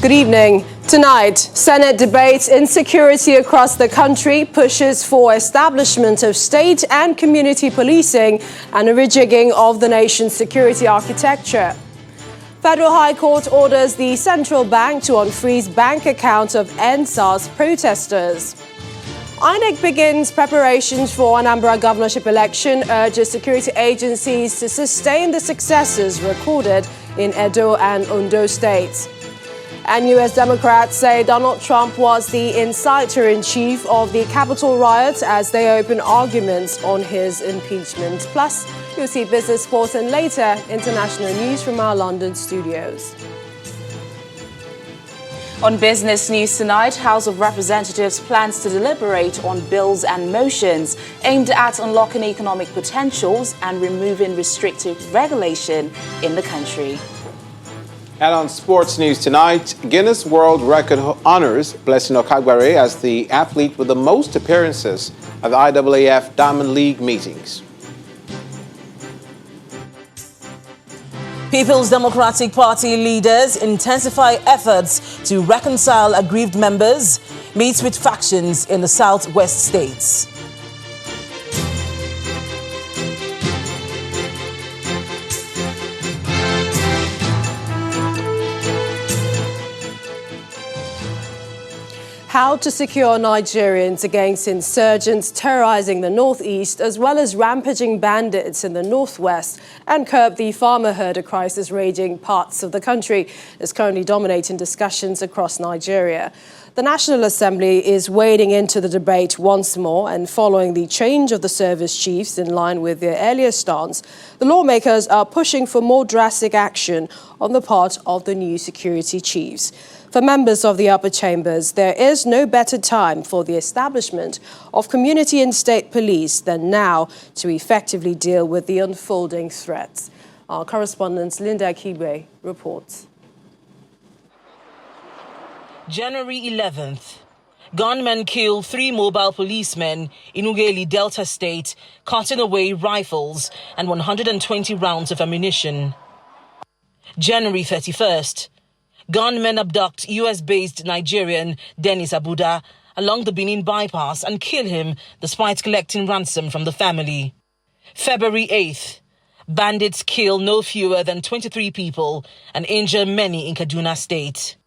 Good evening. Tonight, Senate debates insecurity across the country, pushes for establishment of state and community policing and a rejigging of the nation's security architecture. Federal High Court orders the central bank to unfreeze bank accounts of NSAS protesters. INEC begins preparations for Anambra governorship election, urges security agencies to sustain the successes recorded in Edo and Ondo states. And US Democrats say Donald Trump was the inciter-in-chief of the Capitol riots as they open arguments on his impeachment. Plus, you'll see business, sports and later international news from our London studios. On business news tonight, House of Representatives plans to deliberate on bills and motions aimed at unlocking economic potentials and removing restrictive regulation in the country. And on sports news tonight, Guinness World Record honors Blessing Okagbare as the athlete with the most appearances at the IAAF Diamond League meetings. People's Democratic Party leaders intensify efforts to reconcile aggrieved members, meets with factions in the southwest states. How to secure Nigerians against insurgents terrorizing the northeast, as well as rampaging bandits in the northwest, and curb the farmer herder crisis raging parts of the country is currently dominating discussions across Nigeria. The National Assembly is wading into the debate once more, and following the change of the service chiefs in line with their earlier stance, the lawmakers are pushing for more drastic action on the part of the new security chiefs. For members of the upper chambers, there is no better time for the establishment of community and state police than now to effectively deal with the unfolding threats. Our correspondent Linda Kibe reports. January 11th, gunmen kill 3 mobile policemen in Ughelli Delta State, cutting away rifles and 120 rounds of ammunition. January 31st, gunmen abduct US-based Nigerian Dennis Abuda along the Benin bypass and kill him despite collecting ransom from the family. February 8th, bandits kill no fewer than 23 people and injure many in Kaduna State.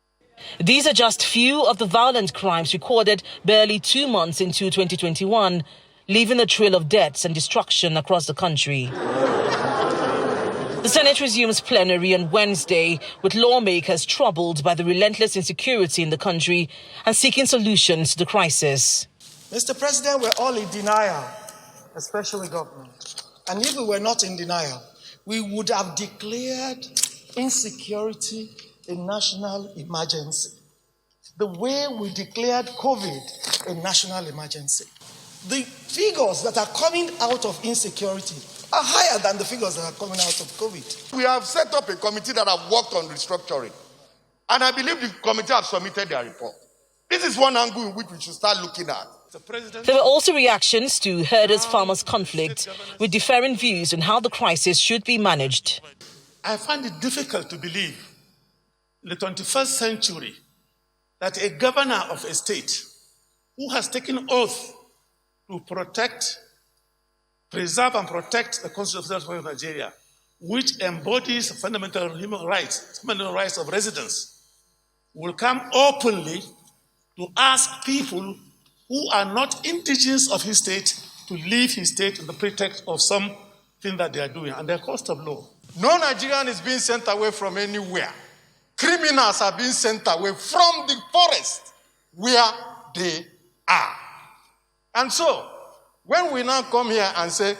These are just few of the violent crimes recorded barely 2 months into 2021, leaving a trail of deaths and destruction across the country. The Senate resumes plenary on Wednesday, with lawmakers troubled by the relentless insecurity in the country and seeking solutions to the crisis. Mr. President, we're all in denial, especially government. And if we were not in denial, we would have declared insecurity a national emergency, the way we declared COVID a national emergency. The figures that are coming out of insecurity are higher than the figures that are coming out of COVID. We have set up a committee that have worked on restructuring, and I believe the committee have submitted their report. This is one angle in which we should start looking at. There were also reactions to herders-farmers conflict, with differing views on how the crisis should be managed. I find it difficult to believe in the 21st century that a governor of a state who has taken oath to preserve and protect the constitutional of Nigeria, which embodies fundamental human rights of residents, will come openly to ask people who are not indigenous of his state to leave his state on the pretext of something that they are doing, and their cost of law. No Nigerian is being sent away from anywhere. Criminals are being sent away from the forest where they are. And so, when we now come here and say,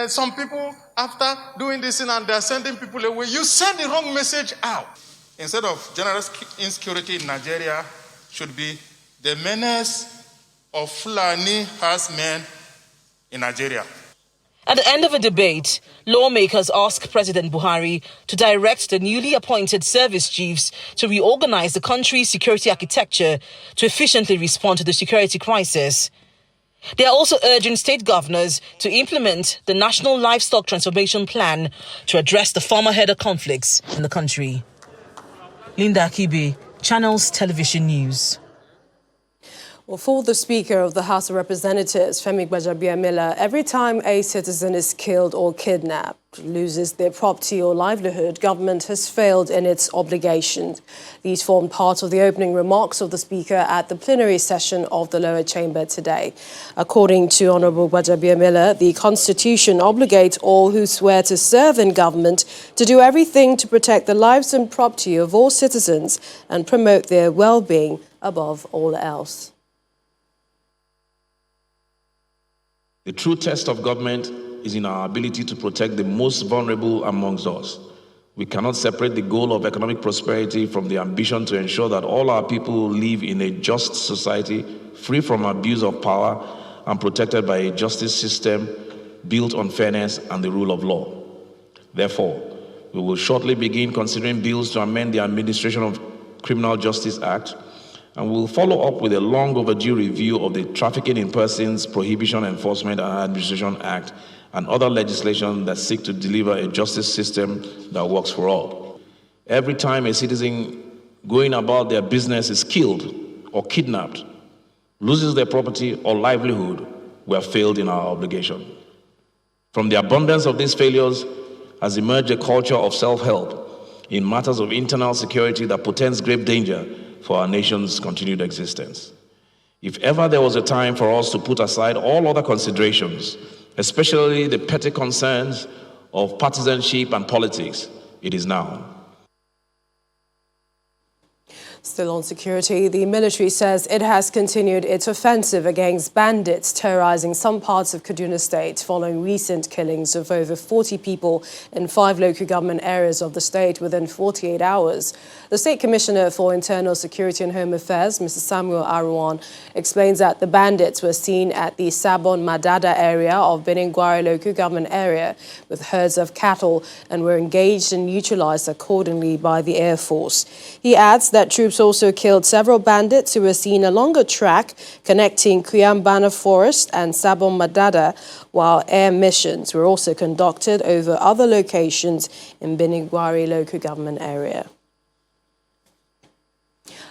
some people, after doing this thing and they're sending people away, you send the wrong message out. Instead of general insecurity in Nigeria, should be the menace of Fulani herdsmen in Nigeria. At the end of a debate, lawmakers ask President Buhari to direct the newly appointed service chiefs to reorganize the country's security architecture to efficiently respond to the security crisis. They are also urging state governors to implement the National Livestock Transformation Plan to address the farmer-herder conflicts in the country. Linda Akibi, Channels Television News. Well, for the Speaker of the House of Representatives, Femi Gbajabiamila, every time a citizen is killed or kidnapped, loses their property or livelihood, government has failed in its obligations. These formed part of the opening remarks of the Speaker at the plenary session of the lower chamber today. According to Honourable Gbajabiamila, the Constitution obligates all who swear to serve in government to do everything to protect the lives and property of all citizens and promote their well-being above all else. The true test of government is in our ability to protect the most vulnerable amongst us. We cannot separate the goal of economic prosperity from the ambition to ensure that all our people live in a just society, free from abuse of power and protected by a justice system built on fairness and the rule of law. Therefore, we will shortly begin considering bills to amend the Administration of Criminal Justice Act, and we'll follow up with a long overdue review of the Trafficking in Persons Prohibition Enforcement and Administration Act and other legislation that seek to deliver a justice system that works for all. Every time a citizen going about their business is killed or kidnapped, loses their property or livelihood, we have failed in our obligation. From the abundance of these failures has emerged a culture of self-help in matters of internal security that portends grave danger for our nation's continued existence. If ever there was a time for us to put aside all other considerations, especially the petty concerns of partisanship and politics, it is now. Still on security, the military says it has continued its offensive against bandits terrorizing some parts of Kaduna State following recent killings of over 40 people in 5 local government areas of the state within 48 hours. The State Commissioner for Internal Security and Home Affairs, Mr. Samuel Aruwan, explains that the bandits were seen at the Sabon Madada area of Beningwari local government area with herds of cattle and were engaged and neutralized accordingly by the Air Force. He adds that troops also killed several bandits who were seen along a track connecting Kuyambana Forest and Sabon Madada, while air missions were also conducted over other locations in Beningwari local government area.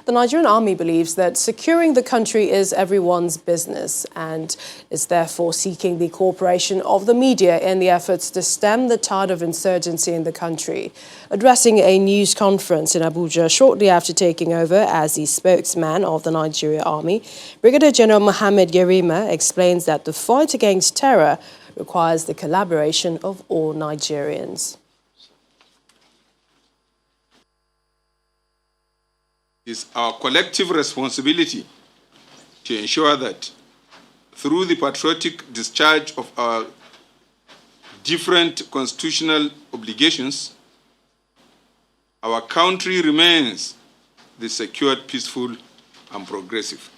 The Nigerian Army believes that securing the country is everyone's business and is therefore seeking the cooperation of the media in the efforts to stem the tide of insurgency in the country. Addressing a news conference in Abuja shortly after taking over as the spokesman of the Nigerian Army, Brigadier General Mohammed Yerima explains that the fight against terror requires the collaboration of all Nigerians. It's our collective responsibility to ensure that through the patriotic discharge of our different constitutional obligations, our country remains the secured, peaceful, and progressive.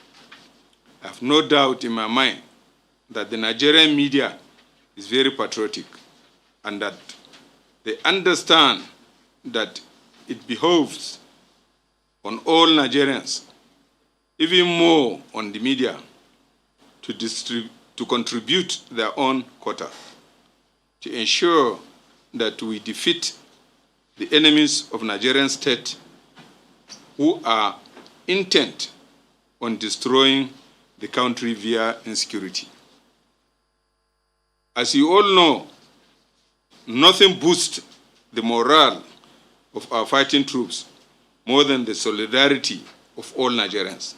I have no doubt in my mind that the Nigerian media is very patriotic and that they understand that it behoves on all Nigerians, even more on the media, to contribute their own quota, to ensure that we defeat the enemies of Nigerian state who are intent on destroying the country via insecurity. As you all know, nothing boosts the morale of our fighting troops more than the solidarity of all Nigerians.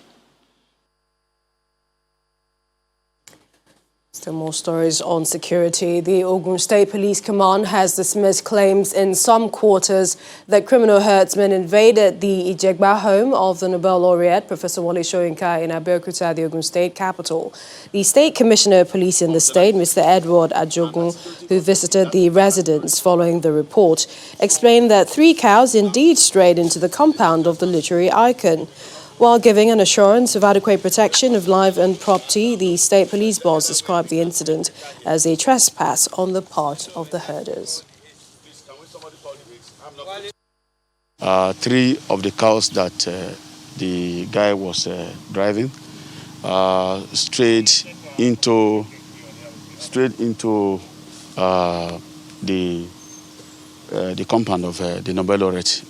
Still more stories on security. The Ogun State Police Command has dismissed claims in some quarters that criminal herdsmen invaded the Ijegba home of the Nobel laureate, Professor Wole Soyinka, in Abeokuta, the Ogun State capital. The State Commissioner of Police in the state, Mr. Edward Ajogun, who visited the residence following the report, explained that 3 cows indeed strayed into the compound of the literary icon. While giving an assurance of adequate protection of life and property, the state police boss described the incident as a trespass on the part of the herders. 3 of the cows that the guy was driving strayed into the compound of the Nobel laureate.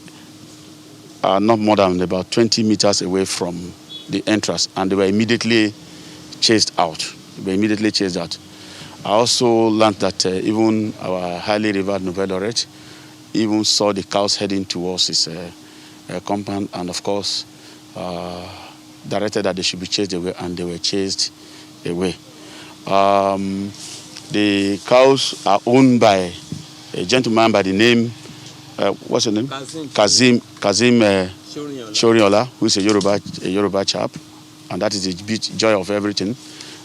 not more than about 20 meters away from the entrance, and they were immediately chased out. I also learned that even our highly revered Nobel laureate even saw the cows heading towards his compound, and of course directed that they should be chased away, and they were chased away. The cows are owned by a gentleman by the name, what's his name? Kazim Shoriola, who is a Yoruba chap, and that is the joy of everything.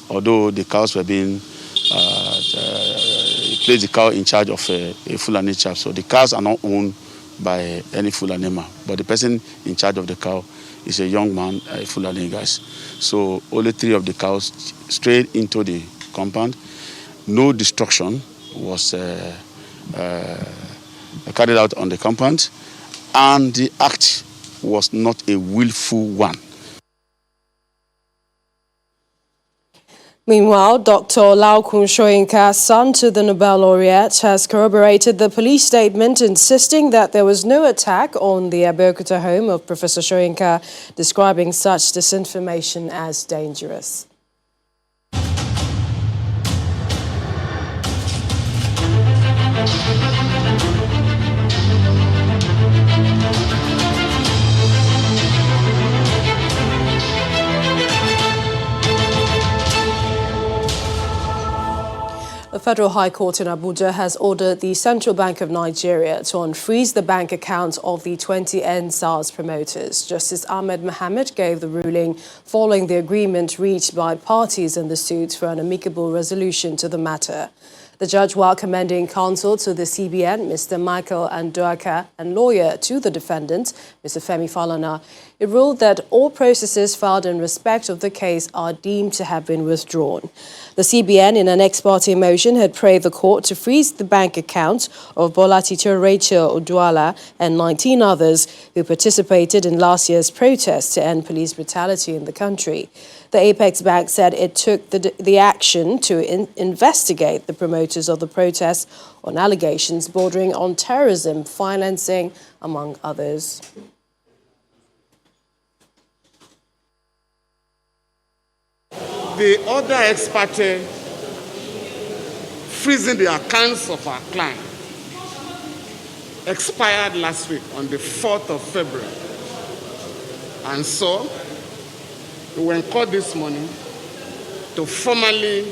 Although the cows were being, he placed the cow in charge of a Fulani chap, so the cows are not owned by any Fulani man, but the person in charge of the cow is a young man, a Fulani guys. So only 3 of the cows strayed into the compound. No destruction was carried out on the compound, and the act was not a willful one. Meanwhile, Dr. Laokun Soyinka, son to the Nobel laureate, has corroborated the police statement, insisting that there was no attack on the Abeokuta home of Professor Soyinka, describing such disinformation as dangerous. The Federal High Court in Abuja has ordered the Central Bank of Nigeria to unfreeze the bank accounts of the 20 NSAS promoters. Justice Ahmed Mohammed gave the ruling following the agreement reached by parties in the suit for an amicable resolution to the matter. The judge, while commending counsel to the CBN, Mr. Michael Andoaka, and lawyer to the defendant, Mr. Femi Falana, it ruled that all processes filed in respect of the case are deemed to have been withdrawn. The CBN, in an ex parte motion, had prayed the court to freeze the bank accounts of Bola Tito Rachel Odwala and 19 others who participated in last year's protests to end police brutality in the country. The Apex Bank said it took the action to investigate the promoters of the protests on allegations bordering on terrorism, financing, among others. The other ex parte freezing the accounts of our client expired last week on the 4th of February. And so, we were in court this morning to formally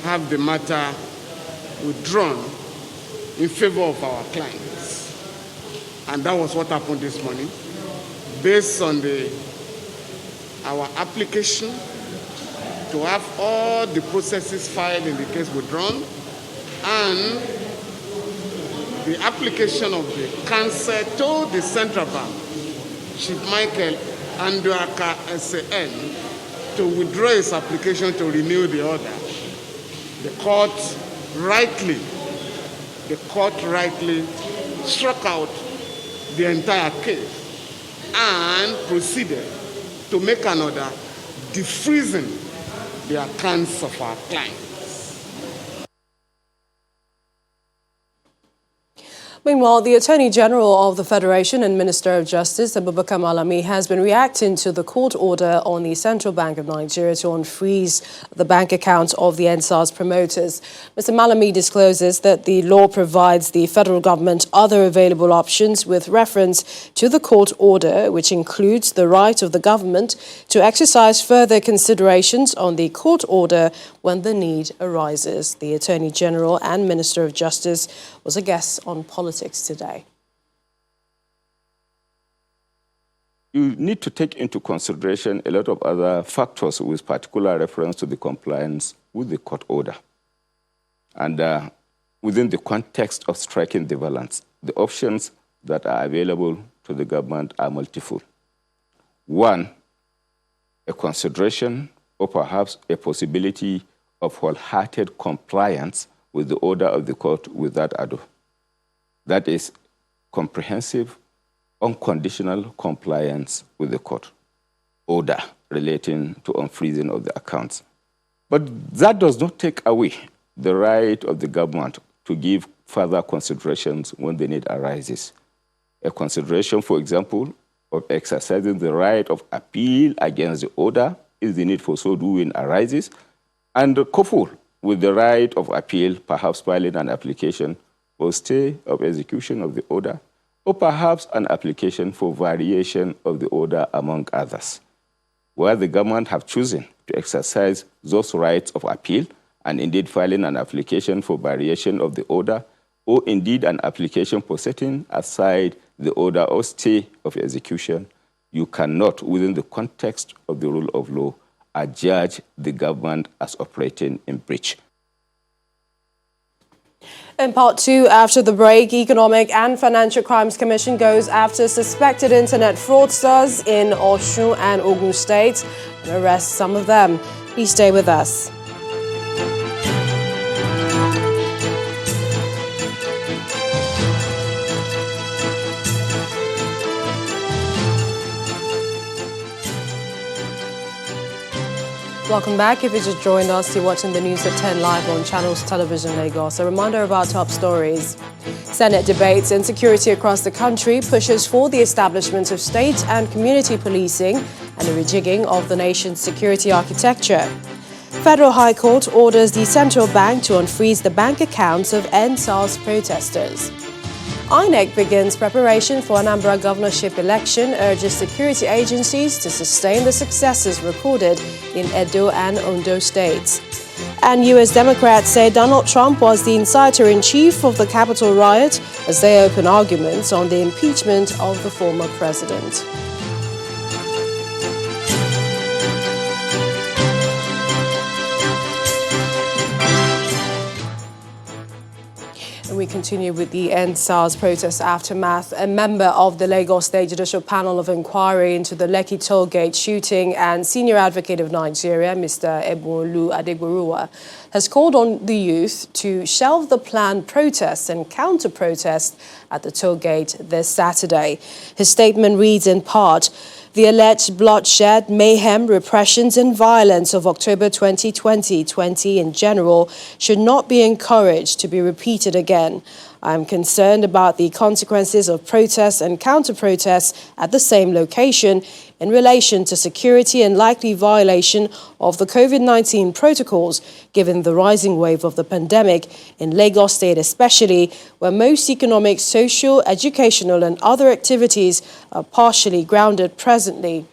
have the matter withdrawn in favor of our clients. And that was what happened this morning. Based on our application to have all the processes filed in the case withdrawn, and the application of the counsel to the Central Bank, Chief Michael Andoaka SAN, to withdraw his application to renew the order. The court rightly struck out the entire case and proceeded to make an order defreezing the accounts of our clients. Meanwhile, the Attorney General of the Federation and Minister of Justice, Abubakar Malami, has been reacting to the court order on the Central Bank of Nigeria to unfreeze the bank accounts of the NSAS promoters. Mr. Malami discloses that the law provides the federal government other available options with reference to the court order, which includes the right of the government to exercise further considerations on the court order when the need arises. The Attorney General and Minister of Justice was a guest on Politics Today. You need to take into consideration a lot of other factors with particular reference to the compliance with the court order. And within the context of striking the balance, the options that are available to the government are multiple. One, a consideration or perhaps a possibility of wholehearted compliance with the order of the court without ado. That is comprehensive, unconditional compliance with the court order relating to unfreezing of the accounts. But that does not take away the right of the government to give further considerations when the need arises. A consideration, for example, of exercising the right of appeal against the order if the need for so doing arises, and coupled with the right of appeal, perhaps filing an application for stay of execution of the order, or perhaps an application for variation of the order, among others. Where the government have chosen to exercise those rights of appeal, and indeed filing an application for variation of the order, or indeed an application for setting aside the order or stay of execution, you cannot, within the context of the rule of law, adjudge the government as operating in breach. In part two, after the break, Economic and Financial Crimes Commission goes after suspected internet fraudsters in Osun and Ogun states and arrests some of them. Please stay with us. Welcome back. If you just joined us, you're watching the news at 10 live on Channels Television Lagos. A reminder of our top stories. Senate debates insecurity across the country, pushes for the establishment of state and community policing and a rejigging of the nation's security architecture. Federal High Court orders the central bank to unfreeze the bank accounts of EndSARS protesters. INEC begins preparation for Anambra governorship election, urges security agencies to sustain the successes recorded in Edo and Ondo states. And US Democrats say Donald Trump was the inciter-in-chief of the Capitol riot as they open arguments on the impeachment of the former president. We continue with the EndSARS protest aftermath. A member of the Lagos State Judicial Panel of Inquiry into the Lekki Tollgate shooting and senior advocate of Nigeria, Mr. Ebonlu Adegboruwa, has called on the youth to shelve the planned protests and counter-protests at the tollgate this Saturday. His statement reads in part, "The alleged bloodshed, mayhem, repressions and violence of October 2020 in general should not be encouraged to be repeated again. I am concerned about the consequences of protests and counter-protests at the same location in relation to security and likely violation of the COVID-19 protocols, given the rising wave of the pandemic in Lagos State especially, where most economic, social, educational and other activities are partially grounded presently."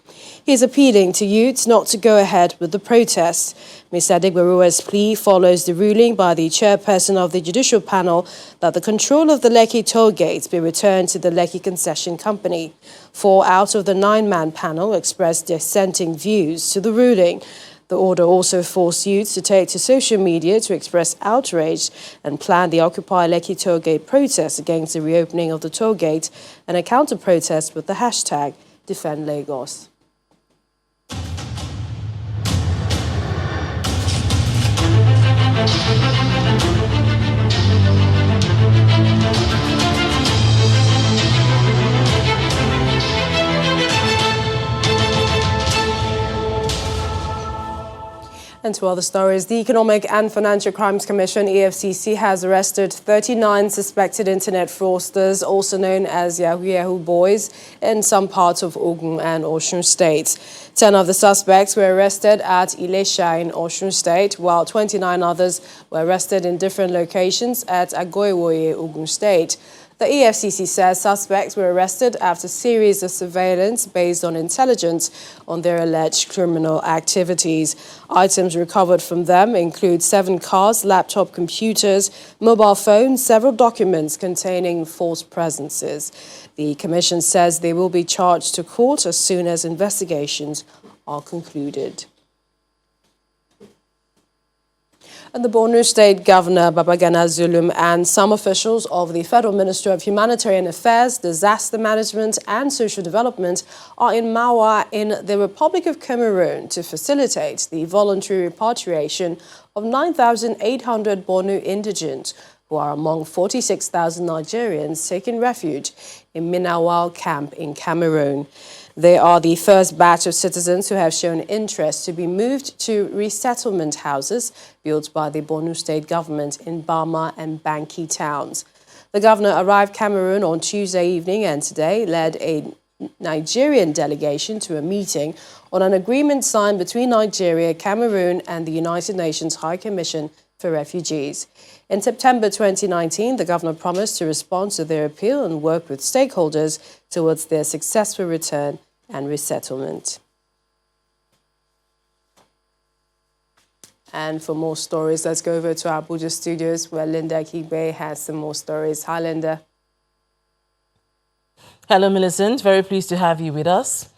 He is appealing to youths not to go ahead with the protests. Mr. Adegboruwa's plea follows the ruling by the chairperson of the judicial panel that the control of the Lekki tollgate be returned to the Lekki Concession Company. 4 out of the 9-man panel expressed dissenting views to the ruling. The order also forced youths to take to social media to express outrage and plan the Occupy Lekki tollgate protest against the reopening of the tollgate and a counter-protest with the hashtag Defend Lagos. And to other stories, the Economic and Financial Crimes Commission, EFCC, has arrested 39 suspected internet fraudsters, also known as Yahoo boys, in some parts of Ogun and Osun states. 10 of the suspects were arrested at Ilesha in Osun State, while 29 others were arrested in different locations at Agoiwoye, Ogun State. The EFCC says suspects were arrested after a series of surveillance based on intelligence on their alleged criminal activities. Items recovered from them include 7 cars, laptop computers, mobile phones, several documents containing false presences. The Commission says they will be charged to court as soon as investigations are concluded. And the Borno State Governor Babagana Zulum and some officials of the Federal Ministry of Humanitarian Affairs, Disaster Management and Social Development are in Mawa in the Republic of Cameroon to facilitate the voluntary repatriation of 9,800 Borno indigents who are among 46,000 Nigerians taking refuge in Minawal camp in Cameroon. They are the first batch of citizens who have shown interest to be moved to resettlement houses built by the Borno State government in Bama and Banki towns. The governor arrived Cameroon on Tuesday evening and today led a Nigerian delegation to a meeting on an agreement signed between Nigeria, Cameroon and the United Nations High Commission for Refugees. In September 2019, the governor promised to respond to their appeal and work with stakeholders towards their successful return and resettlement. And for more stories, let's go over to our Abuja studios where Linda Kigbe has some more stories. Hi, Linda. Hello, Millicent. Very pleased to have you with us.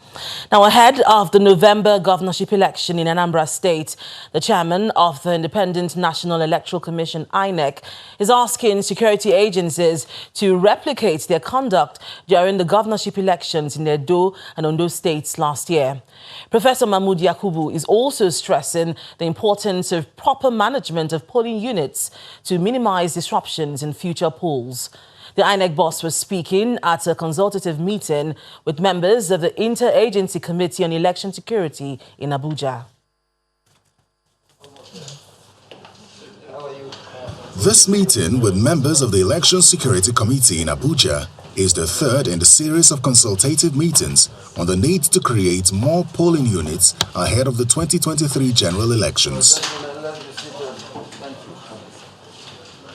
Now, ahead of the November governorship election in Anambra State, the chairman of the Independent National Electoral Commission, INEC, is asking security agencies to replicate their conduct during the governorship elections in Edo and Ondo states last year. Professor Mahmood Yakubu is also stressing the importance of proper management of polling units to minimize disruptions in future polls. The INEC boss was speaking at a consultative meeting with members of the Interagency Committee on Election Security in Abuja. This meeting with members of the Election Security Committee in Abuja is the third in the series of consultative meetings on the need to create more polling units ahead of the 2023 general elections.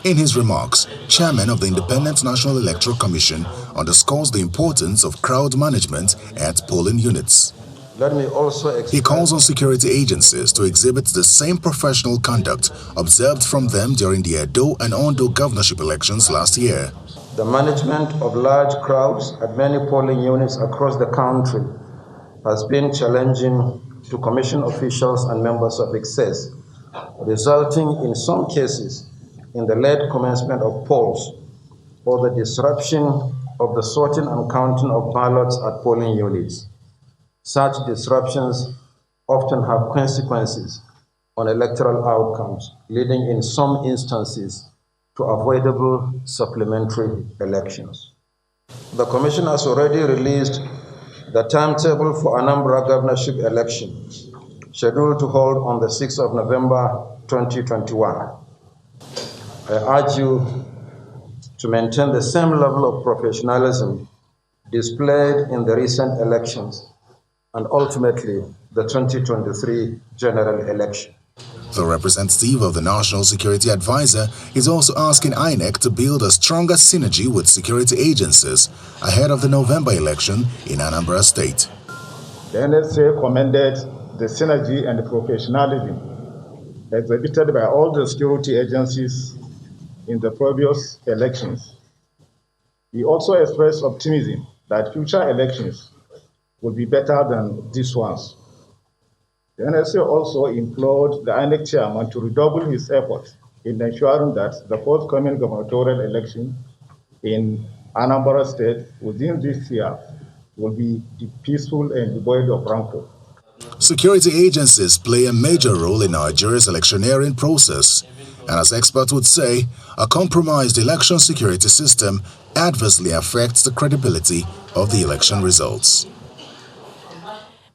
In his remarks, Chairman of the Independent National Electoral Commission underscores the importance of crowd management at polling units. He calls on security agencies to exhibit the same professional conduct observed from them during the Edo and Ondo governorship elections last year. The management of large crowds at many polling units across the country has been challenging to commission officials and members of ECOSOC, resulting in some cases in the late commencement of polls or the disruption of the sorting and counting of ballots at polling units. Such disruptions often have consequences on electoral outcomes, leading in some instances to avoidable supplementary elections. The Commission has already released the timetable for Anambra governorship election, scheduled to hold on the 6th of November 2021. I urge you to maintain the same level of professionalism displayed in the recent elections and ultimately the 2023 general election. The representative of the National Security Advisor is also asking INEC to build a stronger synergy with security agencies ahead of the November election in Anambra State. The NSA commended the synergy and the professionalism exhibited by all the security agencies in the previous elections. He also expressed optimism that future elections will be better than these ones. The NSA also implored the INEC Chairman to redouble his efforts in ensuring that the forthcoming gubernatorial election in Anambra State within this year will be peaceful and devoid of rancor. Security agencies play a major role in Nigeria's electioneering process, and as experts would say, a compromised election security system adversely affects the credibility of the election results.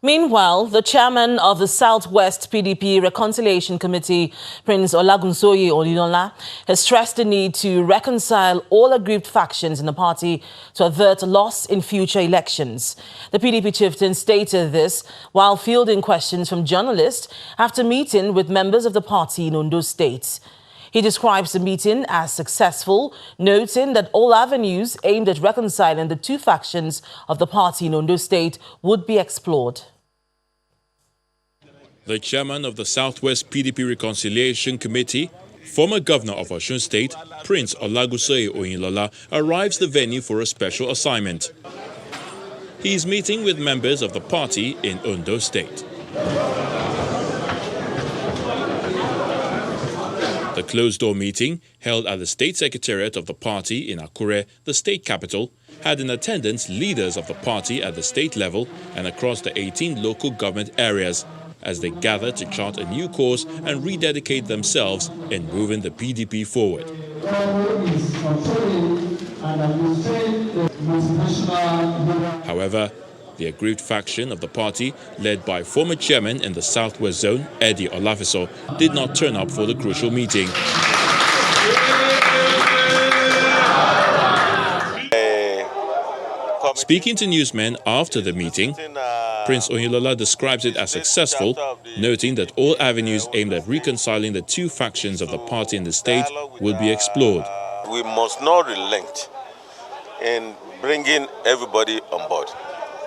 Meanwhile, the chairman of the Southwest PDP Reconciliation Committee, Prince Olagunsoye Onilola, has stressed the need to reconcile all aggrieved factions in the party to avert loss in future elections. The PDP chieftain stated this while fielding questions from journalists after meeting with members of the party in Ondo State. He describes the meeting as successful, noting that all avenues aimed at reconciling the two factions of the party in Ondo State would be explored. The chairman of the Southwest PDP Reconciliation Committee, former governor of Osun State, Prince Olagunsoye Onilola, arrives the venue for a special assignment. He is meeting with members of the party in Ondo State. The closed-door meeting, held at the State Secretariat of the party in Akure, the state capital, had in attendance leaders of the party at the state level and across the 18 local government areas, as they gather to chart a new course and rededicate themselves in moving the PDP forward. However, the aggrieved faction of the party, led by former chairman in the Southwest Zone, Eddie Olafiso, did not turn up for the crucial meeting. Speaking to newsmen after the meeting, Prince Oyinlola describes it as successful, noting that all avenues aimed at reconciling the two factions of the party in the state will be explored. We must not relent in bringing everybody on board.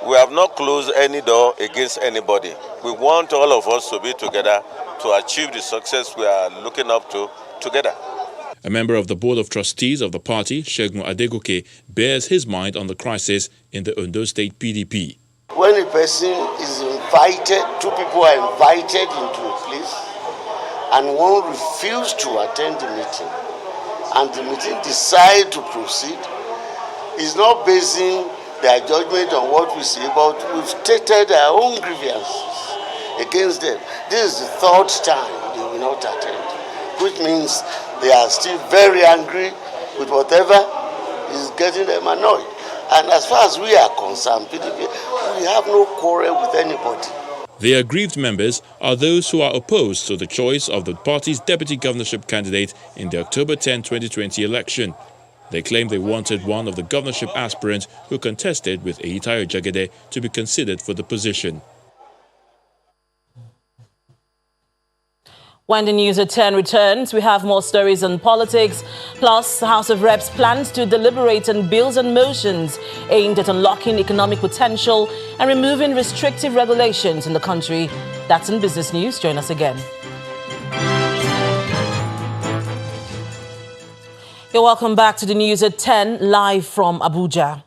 We have not closed any door against anybody. We want all of us to be together to achieve the success we are looking up to together. A member of the Board of Trustees of the party, Segun Adegoke, bears his mind on the crisis in the Ondo State PDP. When a person is invited, two people are invited into a place, and one refuses to attend the meeting, and the meeting decides to proceed, is not basing their judgment on what we say, but we've stated our own grievances against them. This is the third time they will not attend, which means they are still very angry with whatever is getting them annoyed. And as far as we are concerned, PDP, we have no quarrel with anybody. The aggrieved members are those who are opposed to the choice of the party's deputy governorship candidate in the October 10, 2020 election. They claim they wanted one of the governorship aspirants who contested with Eyitayo Jagede to be considered for the position. When the news at 10 returns, we have more stories on politics. Plus, the House of Reps plans to deliberate on bills and motions aimed at unlocking economic potential and removing restrictive regulations in the country. That's in Business News. Join us again. You're welcome back to the news at 10, live from Abuja.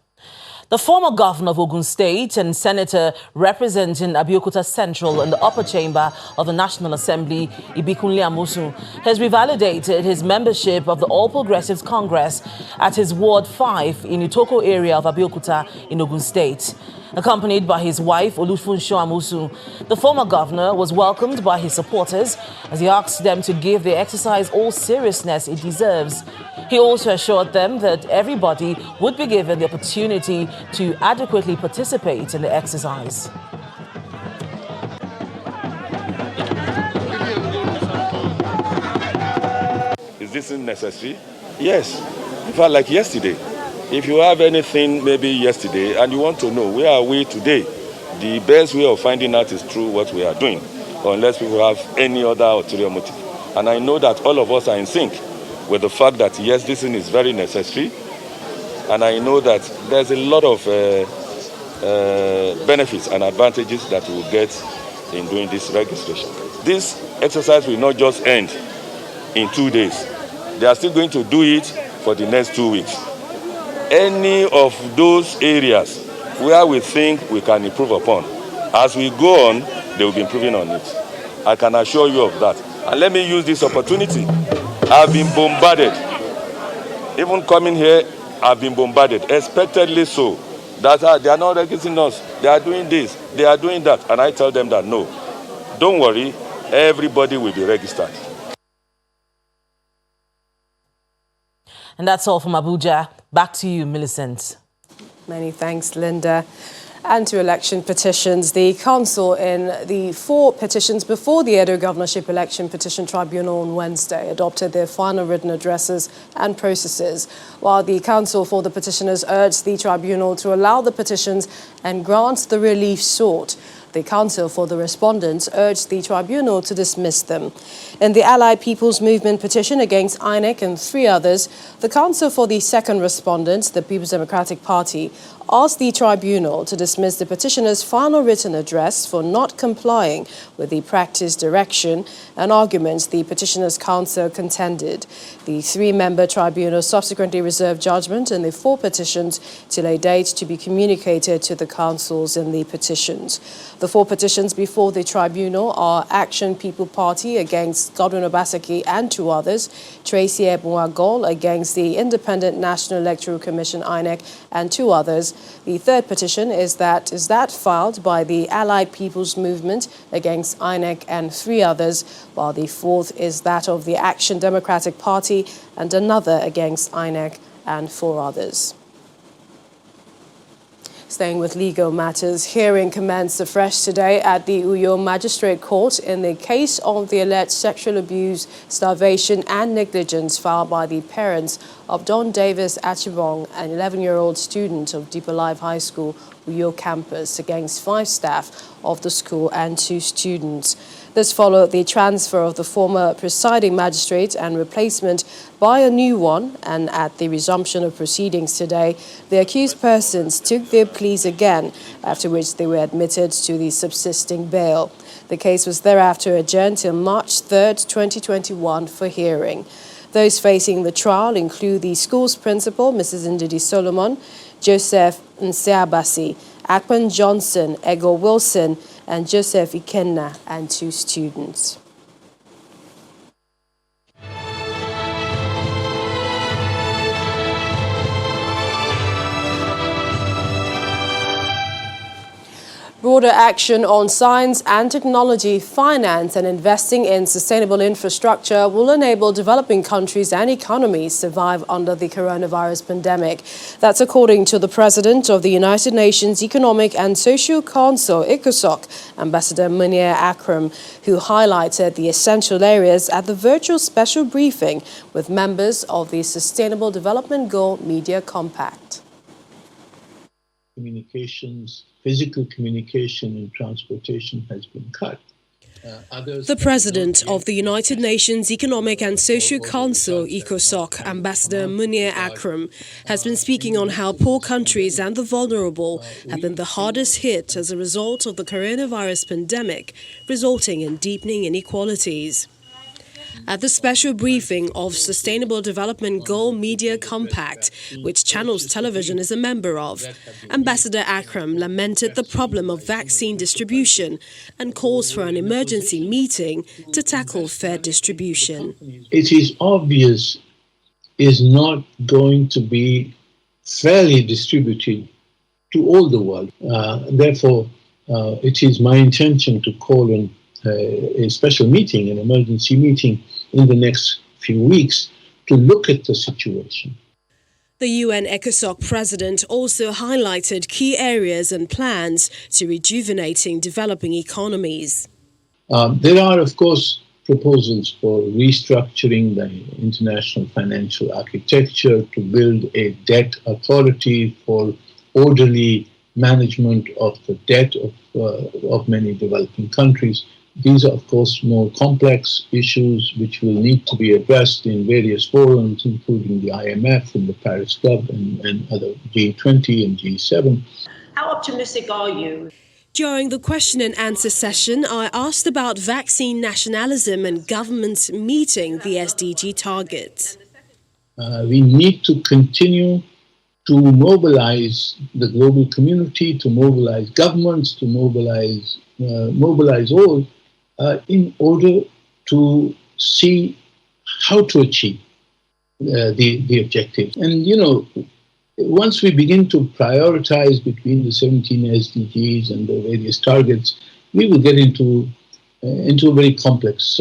The former governor of Osun State and senator representing Abeokuta Central in the upper chamber of the National Assembly, Ibikunle Amosun, has revalidated his membership of the All Progressives Congress at his Ward 5 in Utoko area of Abeokuta in Osun State. Accompanied by his wife, Olufunsho Amosun, the former governor was welcomed by his supporters as he asked them to give the exercise all seriousness it deserves. He also assured them that everybody would be given the opportunity to adequately participate in the exercise. Is this necessary? Yes. In fact, like yesterday, if you have anything maybe yesterday and you want to know where are we today, the best way of finding out is through what we are doing, unless people have any other ulterior motive. And I know that all of us are in sync with the fact that, yes, this thing is very necessary. And I know that there's a lot of benefits and advantages that we will get in doing this registration. This exercise will not just end in 2 days. They are still going to do it for the next 2 weeks. Any of those areas where we think we can improve upon, as we go on, they will be improving on it. I can assure you of that. And let me use this opportunity. I've been bombarded. Even coming here, I've been bombarded, expectedly so, that they are not registering us. They are doing this, they are doing that. And I tell them that no, don't worry, everybody will be registered. And that's all from Abuja. Back to you, Millicent. Many thanks, Linda. And to election petitions, the council in the 4 petitions before the Edo Governorship Election Petition Tribunal on Wednesday adopted their final written addresses and processes, while the council for the petitioners urged the tribunal to allow the petitions and grant the relief sought. The council for the respondents urged the tribunal to dismiss them. In the Allied People's Movement petition against INEC and 3 others, the council for the second respondent, the People's Democratic Party, asked the tribunal to dismiss the petitioner's final written address for not complying with the practice direction and arguments the petitioner's counsel contended. The 3-member tribunal subsequently reserved judgment in the 4 petitions till a date to be communicated to the councils in the petitions. The 4 petitions before the tribunal are Action People Party against Godwin Obaseki and 2 others, Tracy Ebunagol against the Independent National Electoral Commission INEC and 2 others. The 3rd petition is that filed by the Allied People's Movement against INEC and 3 others, while the 4th is that of the Action Democratic Party and another against INEC and 4 others. Staying with legal matters, hearing commenced afresh today at the Uyo Magistrate Court in the case of the alleged sexual abuse, starvation and negligence filed by the parents of Don Davis Achibong, an 11-year-old student of Deeper Life High School, Uyo campus, against 5 staff of the school and 2 students. This followed the transfer of the former presiding magistrate and replacement by a new one, and at the resumption of proceedings today, the accused persons took their pleas again, after which they were admitted to the subsisting bail. The case was thereafter adjourned till March 3, 2021 for hearing. Those facing the trial include the school's principal, Mrs. Ndidi Solomon, Joseph Nseabasi, Akpan Johnson, Ego Wilson, and Joseph Ikenna, and 2 students. Broader action on science and technology, finance and investing in sustainable infrastructure will enable developing countries and economies survive under the coronavirus pandemic. That's according to the President of the United Nations Economic and Social Council, ECOSOC, Ambassador Munir Akram, who highlighted the essential areas at the virtual special briefing with members of the Sustainable Development Goal Media Compact. Communications, physical communication and transportation has been cut. The President of the United Nations Economic and Social Council, ECOSOC, Ambassador Munir Akram, has been speaking on how poor countries and the vulnerable have been the hardest hit as a result of the coronavirus pandemic, resulting in deepening inequalities. At the special briefing of Sustainable Development Goal Media Compact, which Channels Television is a member of, Ambassador Akram lamented the problem of vaccine distribution and calls for an emergency meeting to tackle fair distribution. It is obvious is not going to be fairly distributed to all the world. Therefore, it is my intention to call on a special meeting, an emergency meeting in the next few weeks to look at the situation. The UN ECOSOC president also highlighted key areas and plans to rejuvenating developing economies. There are, of course, proposals for restructuring the international financial architecture, to build a debt authority for orderly management of the debt of many developing countries. These are, of course, more complex issues which will need to be addressed in various forums, including the IMF and the Paris Club and other G20 and G7. How optimistic are you? During the question and answer session, I asked about vaccine nationalism and governments meeting the SDG targets. We need to continue to mobilize the global community, to mobilize governments, to mobilize all in order to see how to achieve the objectives. And, you know, once we begin to prioritize between the 17 SDGs and the various targets, we will get into a very complex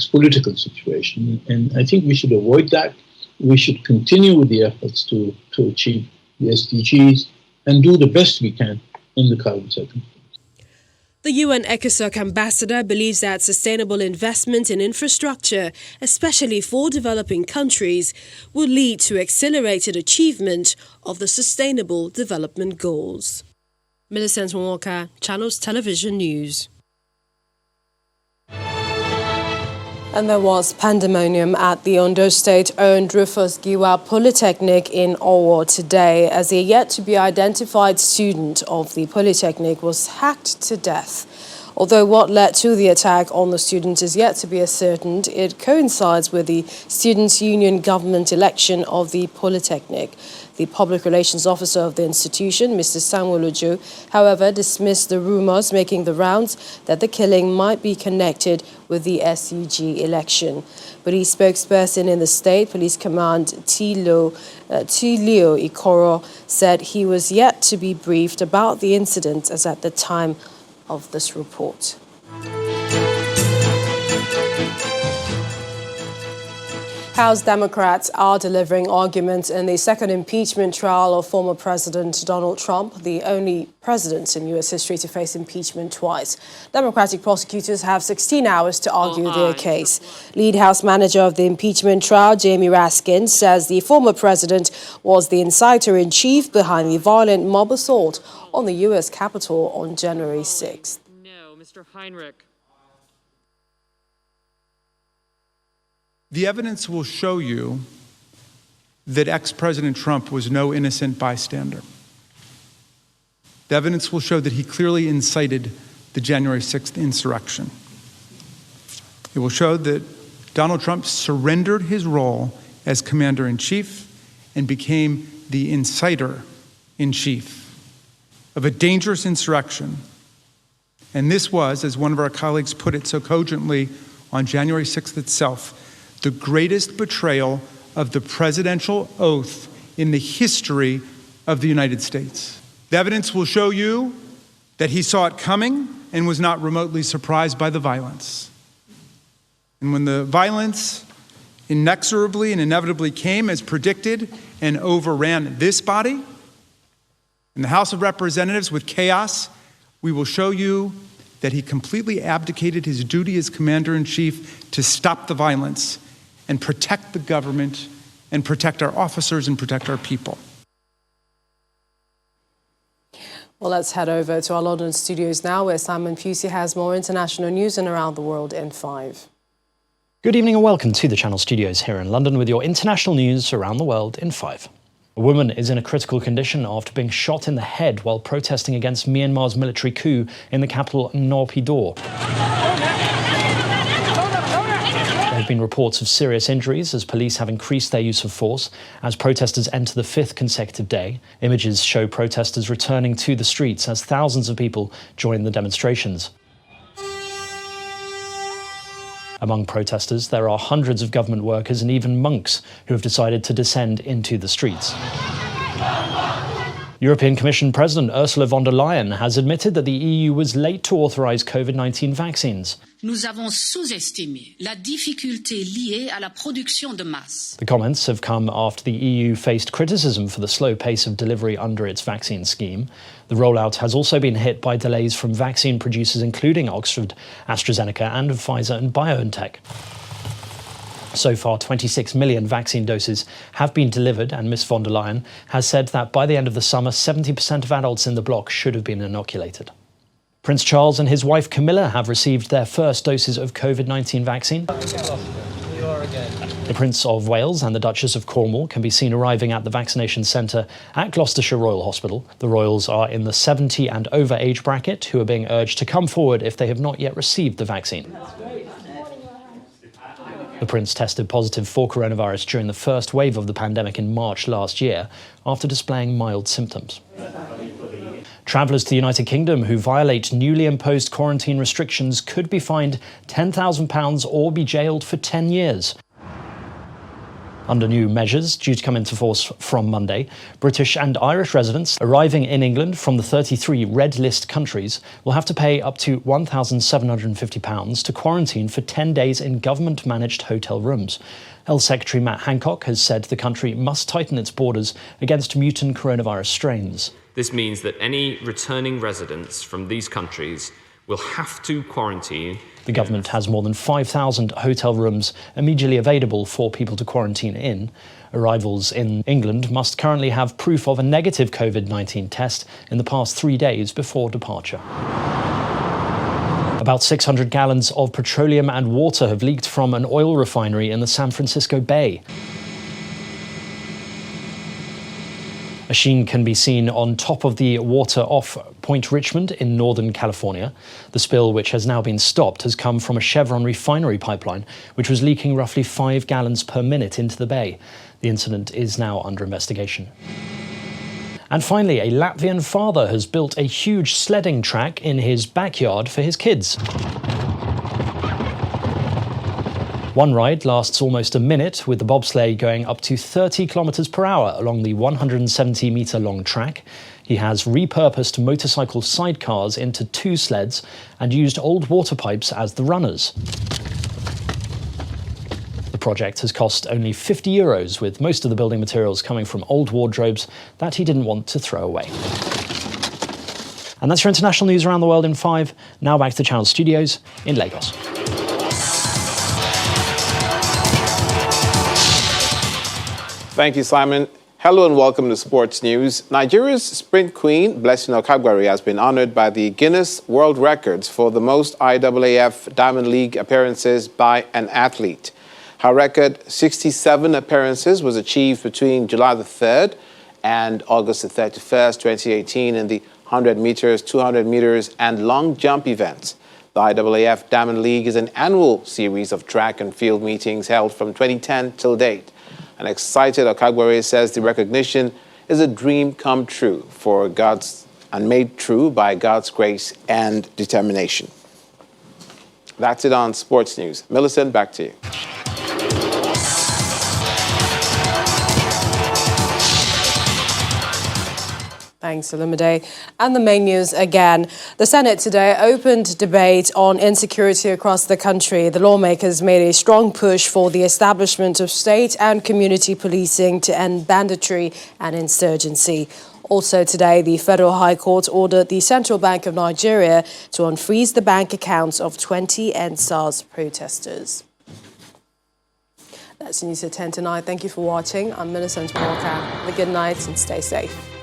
political situation. And I think we should avoid that. We should continue with the efforts to achieve the SDGs and do the best we can in the current circumstances. The UN ECOSOC ambassador believes that sustainable investment in infrastructure, especially for developing countries, will lead to accelerated achievement of the Sustainable Development Goals. Millicent Walker, Channels Television News. And there was pandemonium at the Ondo State-owned Rufus Giwa Polytechnic in Owo today, as a yet-to-be-identified student of the Polytechnic was hacked to death. Although what led to the attack on the student is yet to be ascertained, it coincides with the Students' Union government election of the Polytechnic. The public relations officer of the institution, Mr. Samuel Ojo, however, dismissed the rumours making the rounds that the killing might be connected with the SUG election. Police spokesperson in the State Police Command, Tilio Ikoro, said he was yet to be briefed about the incident as at the time of this report. House Democrats are delivering arguments in the second impeachment trial of former President Donald Trump, the only president in U.S. history to face impeachment twice. Democratic prosecutors have 16 hours to argue their case. Lead House manager of the impeachment trial, Jamie Raskin, says the former president was the inciter-in-chief behind the violent mob assault on the U.S. Capitol on January 6th. No, Mr. Heinrich. The evidence will show you that ex-President Trump was no innocent bystander. The evidence will show that he clearly incited the January 6th insurrection. It will show that Donald Trump surrendered his role as commander-in-chief and became the inciter-in-chief of a dangerous insurrection. And this was, as one of our colleagues put it so cogently on January 6th itself, the greatest betrayal of the presidential oath in the history of the United States. The evidence will show you that he saw it coming and was not remotely surprised by the violence. And when the violence inexorably and inevitably came as predicted and overran this body, in the House of Representatives with chaos, we will show you that he completely abdicated his duty as commander-in-chief to stop the violence and protect the government and protect our officers and protect our people. Well, let's head over to our London studios now, where Simon Pusey has more international news and around the world in 5. Good evening and welcome to the Channel Studios here in London with your international news around the world in 5. A woman is in a critical condition after being shot in the head while protesting against Myanmar's military coup in the capital Naypyidaw. There have been reports of serious injuries as police have increased their use of force as protesters enter the 5th consecutive day. Images show protesters returning to the streets as thousands of people join the demonstrations. Among protesters, there are hundreds of government workers and even monks who have decided to descend into the streets. European Commission President Ursula von der Leyen has admitted that the EU was late to authorise COVID-19 vaccines. Nous avons sous-estimé la difficulté liée à la production de masse. The comments have come after the EU faced criticism for the slow pace of delivery under its vaccine scheme. The rollout has also been hit by delays from vaccine producers including Oxford, AstraZeneca and Pfizer and BioNTech. So far, 26 million vaccine doses have been delivered, and Ms von der Leyen has said that by the end of the summer, 70% of adults in the bloc should have been inoculated. Prince Charles and his wife Camilla have received their first doses of COVID-19 vaccine. The Prince of Wales and the Duchess of Cornwall can be seen arriving at the vaccination centre at Gloucestershire Royal Hospital. The royals are in the 70 and over age bracket who are being urged to come forward if they have not yet received the vaccine. The Prince tested positive for coronavirus during the first wave of the pandemic in March last year after displaying mild symptoms. Travellers to the United Kingdom who violate newly imposed quarantine restrictions could be fined £10,000 or be jailed for 10 years. Under new measures due to come into force from Monday, British and Irish residents arriving in England from the 33 red list countries will have to pay up to £1,750 to quarantine for 10 days in government-managed hotel rooms. Health Secretary Matt Hancock has said the country must tighten its borders against mutant coronavirus strains. This means that any returning residents from these countries will have to quarantine. The government has more than 5,000 hotel rooms immediately available for people to quarantine in. Arrivals in England must currently have proof of a negative COVID-19 test in the past 3 days before departure. About 600 gallons of petroleum and water have leaked from an oil refinery in the San Francisco Bay. A sheen can be seen on top of the water off Point Richmond in Northern California. The spill, which has now been stopped, has come from a Chevron refinery pipeline, which was leaking roughly 5 gallons per minute into the bay. The incident is now under investigation. And finally, a Latvian father has built a huge sledding track in his backyard for his kids. One ride lasts almost a minute, with the bobsleigh going up to 30 kilometers per hour along the 170-meter long track. He has repurposed motorcycle sidecars into 2 sleds and used old water pipes as the runners. The project has cost only €50, with most of the building materials coming from old wardrobes that he didn't want to throw away. And that's your international news around the world in 5. Now back to the Channel Studios in Lagos. Thank you, Simon. Hello and welcome to Sports News. Nigeria's sprint queen, Blessing Okagbare, has been honored by the Guinness World Records for the most IAAF Diamond League appearances by an athlete. Her record, 67 appearances, was achieved between July the 3rd and August the 31st, 2018 in the 100 meters, 200 meters, and long jump events. The IAAF Diamond League is an annual series of track and field meetings held from 2010 till date. An excited Okagbare says the recognition is a dream come true for God's and made true by God's grace and determination. That's it on Sports News. Millicent, back to you. Thanks, Olumide. And the main news again. The Senate today opened debate on insecurity across the country. The lawmakers made a strong push for the establishment of state and community policing to end banditry and insurgency. Also today, the Federal High Court ordered the Central Bank of Nigeria to unfreeze the bank accounts of 20 EndSARS protesters. That's the news at 10 tonight. Thank you for watching. I'm Millicent Walker. Have a good night and stay safe.